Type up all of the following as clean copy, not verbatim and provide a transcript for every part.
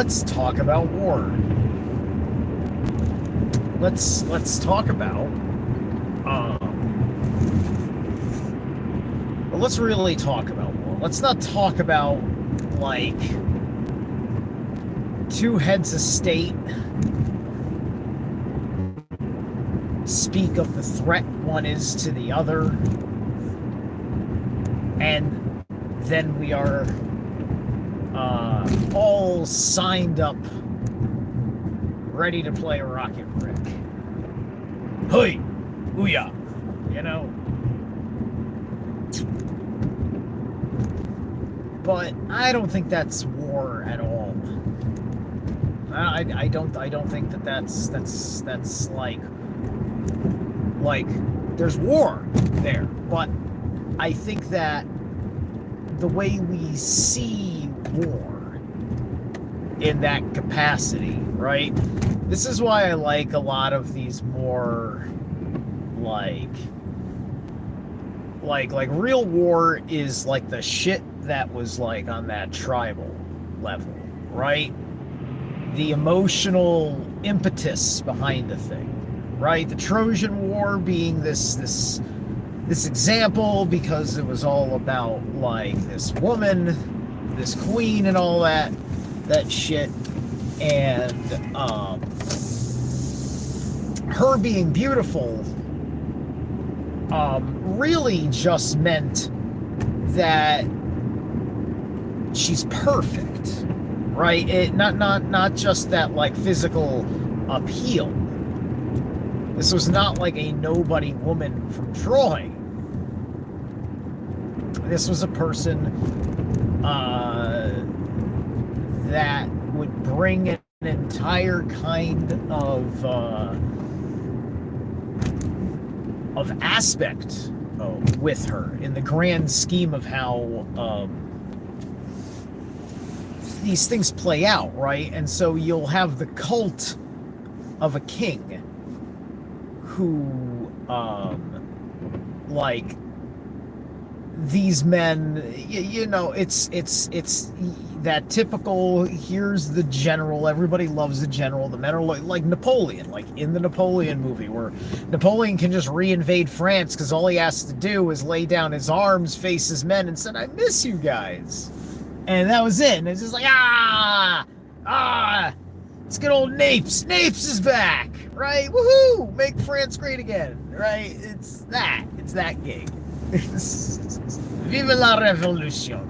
let's talk about war. Let's talk about well, let's really talk about war. Let's not talk about like two heads of state speak of the threat one is to the other, and then we are all signed up, ready to play Rocket Brick. Hey, ooyah, you know. But I don't think that's war at all. I don't think that's like there's war there, but I think that the way we see war in that capacity, right? This is why I like a lot of these more like real war is like the shit that was like on that tribal level, right? The emotional impetus behind the thing, right? The Trojan War being this example because it was all about like this woman, this queen, and all that shit, and her being beautiful really just meant that she's perfect, right? It not just that like physical appeal. This was not like a nobody woman from Troy. This was a person that would bring an entire kind of aspect with her in the grand scheme of how these things play out, right? And so you'll have the cult of a king who like these men, you know, it's that typical, here's the general, everybody loves the general, the men are like Napoleon, like in the Napoleon movie where Napoleon can just reinvade France because all he has to do is lay down his arms, face his men, and said, I miss you guys. And that was it. And it's just like, let's get old Napes. Napes is back, right? Woohoo! Make France great again, right? It's that gig. Vive la revolution.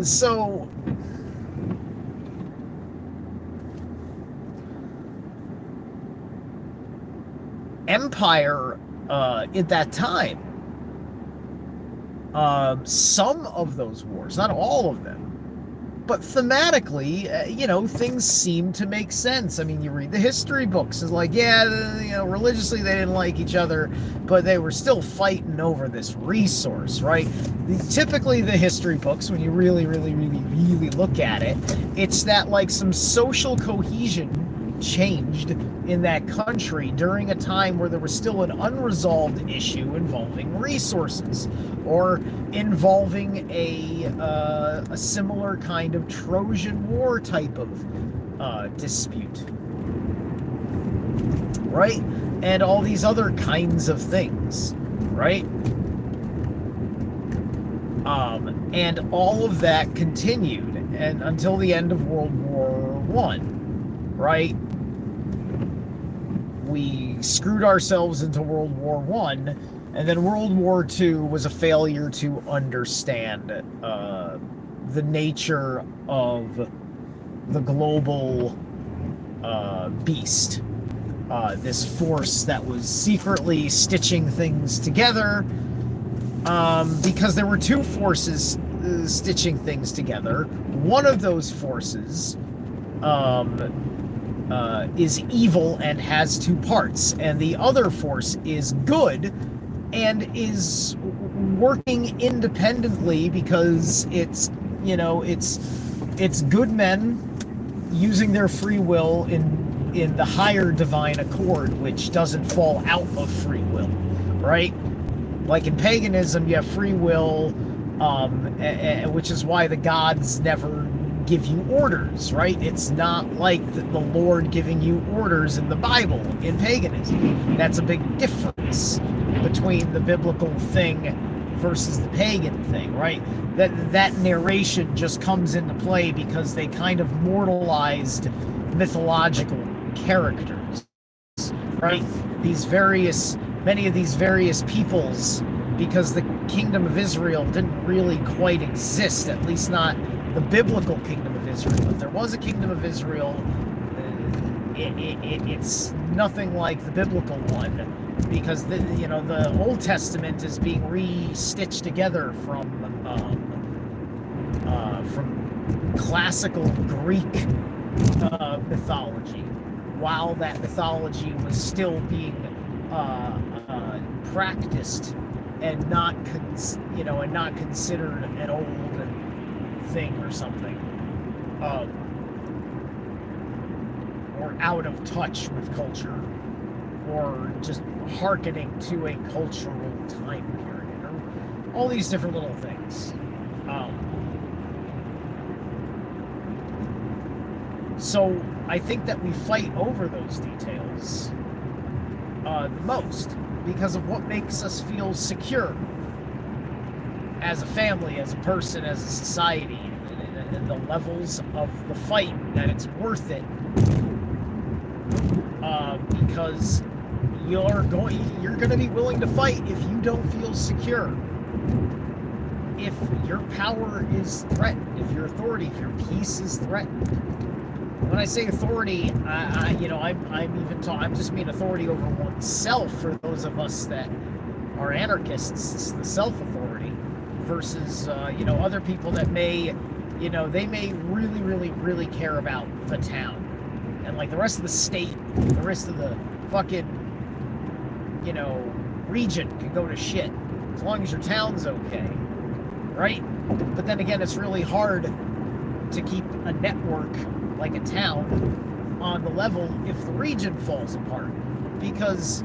So, Empire at that time, some of those wars, not all of them, but thematically, you know, things seem to make sense. I mean, you read the history books, it's like, yeah, you know, religiously they didn't like each other, but they were still fighting over this resource, right? Typically, the history books, when you really look at it, it's that like some social cohesion changed in that country during a time where there was still an unresolved issue involving resources or involving a similar kind of Trojan War type of dispute, right? And all these other kinds of things, right? And all of that continued and until the end of World War I, right? We screwed ourselves into World War I, and then World War II was a failure to understand the nature of the global beast. This force that was secretly stitching things together, because there were two forces stitching things together. One of those forces is evil and has two parts, and the other force is good and is working independently because it's, you know, it's good men using their free will in the higher divine accord, which doesn't fall out of free will, right? Like in paganism, you have free will, which is why the gods never give you orders, right? It's not like the Lord giving you orders in the Bible in paganism. That's a big difference between the biblical thing versus the pagan thing, right? That narration just comes into play because they kind of mortalized mythological characters, right? Many of these various peoples, because the kingdom of Israel didn't really quite exist, at least not the biblical kingdom of Israel. If there was a kingdom of Israel, it's nothing like the biblical one, because the Old Testament is being re-stitched together from classical Greek mythology, while that mythology was still being practiced and not considered an old thing or something, or out of touch with culture, or just hearkening to a cultural time period, or all these different little things. So I think that we fight over those details the most because of what makes us feel secure as a family, as a person, as a society, and the levels of the fight, that it's worth it, because you're going to be willing to fight if you don't feel secure, if your power is threatened, if your authority, if your peace is threatened. When I say authority, I'm just mean authority over oneself for those of us that are anarchists. It's the self-authority versus other people that may really, really, really care about the town, and like the rest of the state, the rest of the fucking region can go to shit as long as your town's okay, right? But then again, it's really hard to keep a network like a town on the level if the region falls apart, because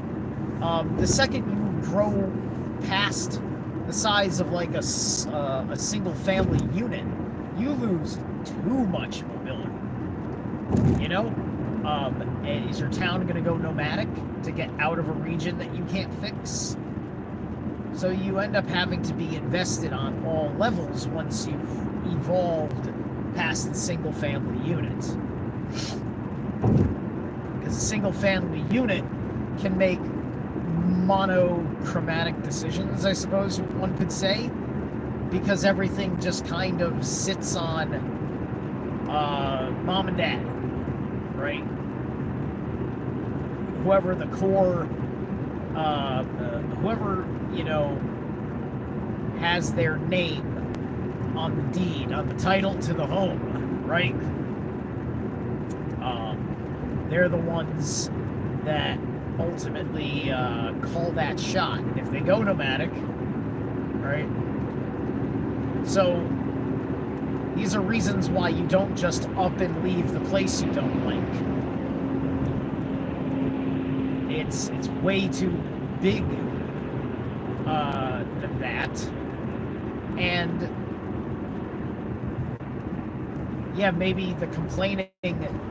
the second you grow past the size of like a single family unit, you lose too much mobility. And is your town going to go nomadic to get out of a region that you can't fix? So you end up having to be invested on all levels once you've evolved past the single family unit. Because a single family unit can make monochromatic decisions, I suppose one could say, because everything just kind of sits on mom and dad, right? Whoever the core, whoever, has their name on the deed, on the title to the home, right? They're the ones that ultimately call that shot. And if they go nomadic, right? So these are reasons why you don't just up and leave the place you don't like. It's way too big than that. And yeah, maybe the complaining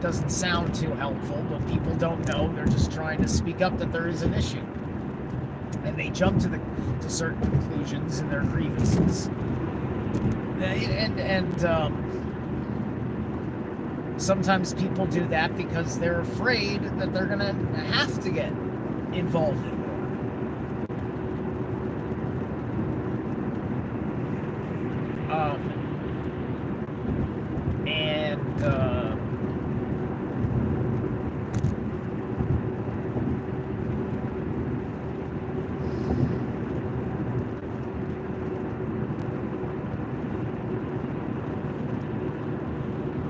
doesn't sound too helpful, but people don't know. They're just trying to speak up that there is an issue, and they jump to certain conclusions in their grievances. And sometimes people do that because they're afraid that they're gonna have to get involved in war.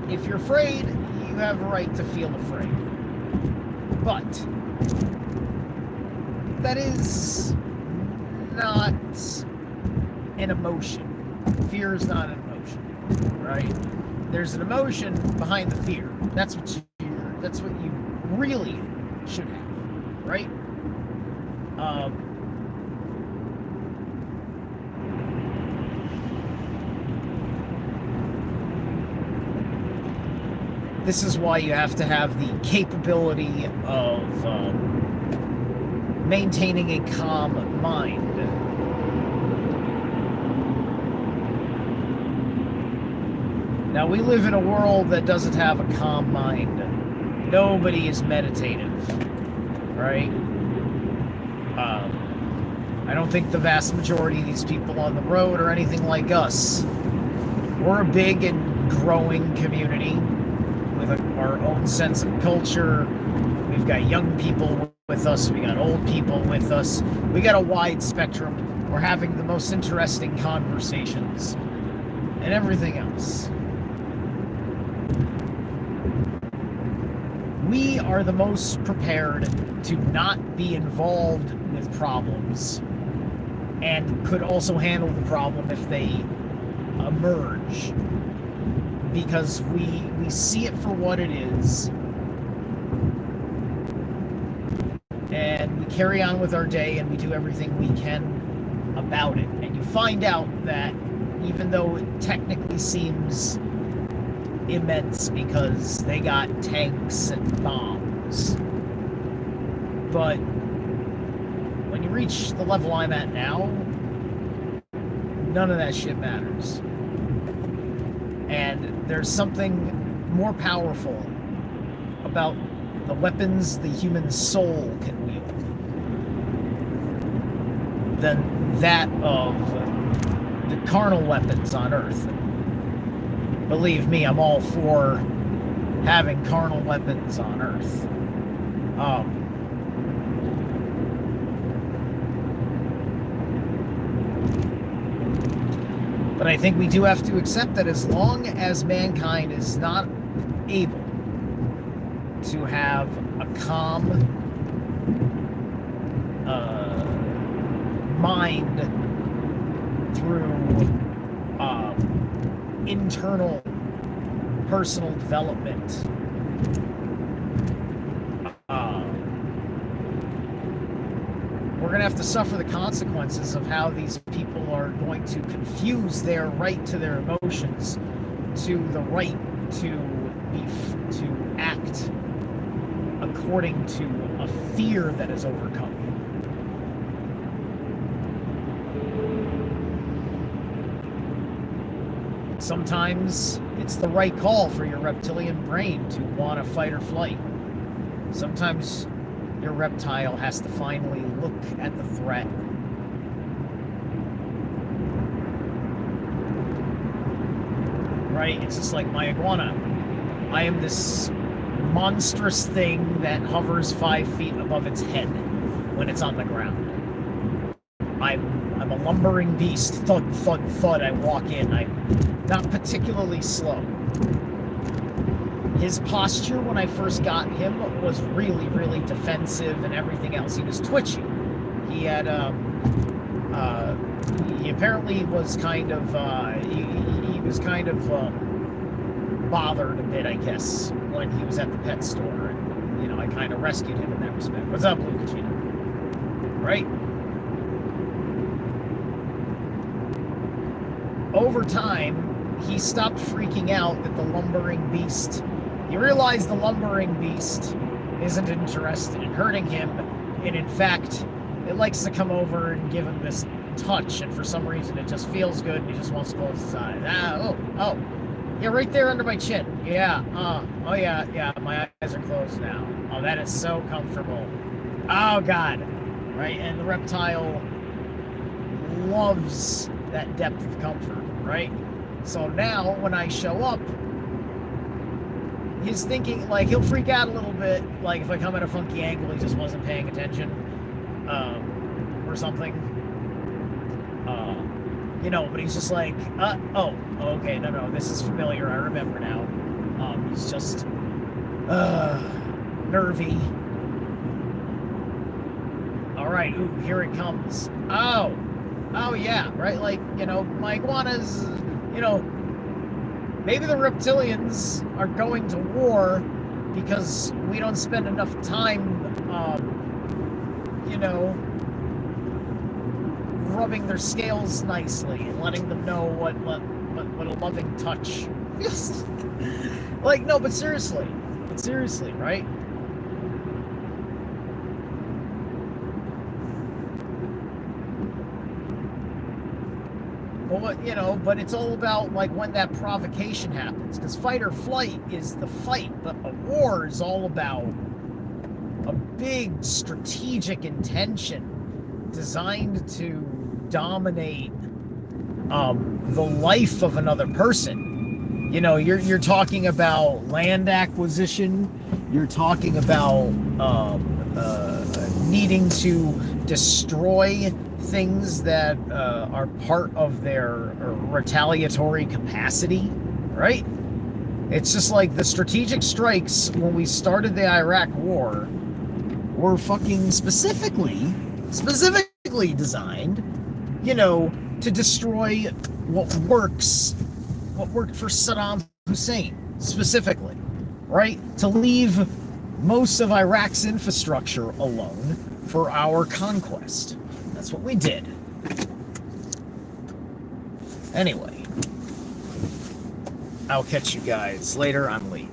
If you're afraid, you have a right to feel afraid. But that is not an emotion. Fear is not an emotion, right? There's an emotion behind the fear. That's what you really should have, right? This is why you have to have the capability of maintaining a calm mind. Now, we live in a world that doesn't have a calm mind. Nobody is meditative, right? I don't think the vast majority of these people on the road are anything like us. We're a big and growing community with our own sense of culture. We've got young people with us. We got old people with us. We got a wide spectrum. We're having the most interesting conversations and everything else. We are the most prepared to not be involved with problems and could also handle the problem if they emerge, because we see it for what it is and we carry on with our day and we do everything we can about it. And you find out that even though it technically seems immense because they got tanks and bombs, but when you reach the level I'm at now, none of that shit matters. And there's something more powerful about the weapons the human soul can wield than that of the carnal weapons on Earth. Believe me, I'm all for having carnal weapons on Earth. But I think we do have to accept that as long as mankind is not able to have a calm mind through internal personal development, we're going to have to suffer the consequences of how these people are going to confuse their right to their emotions to the right to act according to a fear that is overcome. Sometimes it's the right call for your reptilian brain to want to fight or flight. Sometimes your reptile has to finally look at the threat right? It's just like my iguana. I am this monstrous thing that hovers 5 feet above its head when it's on the ground. I'm a lumbering beast. Thud, thud, thud. I walk in. I'm not particularly slow. His posture when I first got him was really, really defensive and everything else. He was twitchy. He had, he apparently was kind of, he was kind of bothered a bit, I guess, when he was at the pet store. And, you know, I kind of rescued him in that respect. What's up, Lucacino? Right? Over time, he stopped freaking out that the lumbering beast... He realized the lumbering beast isn't interested in hurting him, and in fact, it likes to come over and give him this touch, and for some reason it just feels good, and he just wants to close his eyes. Oh. Yeah, right there under my chin. Yeah, oh yeah, my eyes are closed now. Oh, that is so comfortable. Oh, God. Right, and the reptile loves that depth of comfort, right? So now, when I show up, he's thinking, like, he'll freak out a little bit, like, if I come at a funky angle, he just wasn't paying attention, or something. You know, but he's just like, oh, okay, no, this is familiar, I remember now. He's just, nervy. Alright, ooh, here it comes. Oh, yeah, right, like, you know, my iguanas, you know, maybe the reptilians are going to war because we don't spend enough time, you know, rubbing their scales nicely and letting them know what a loving touch feels like no, but seriously, right? But but it's all about like when that provocation happens, because fight or flight is the fight, but a war is all about a big strategic intention designed to dominate the life of another person. You're talking about land acquisition. You're talking about needing to destroy things that are part of their retaliatory capacity, right? It's just like the strategic strikes when we started the Iraq War were fucking specifically designed, to destroy what worked for Saddam Hussein specifically, right? To leave most of Iraq's infrastructure alone for our conquest. That's what we did. Anyway, I'll catch you guys later. I'm Lee.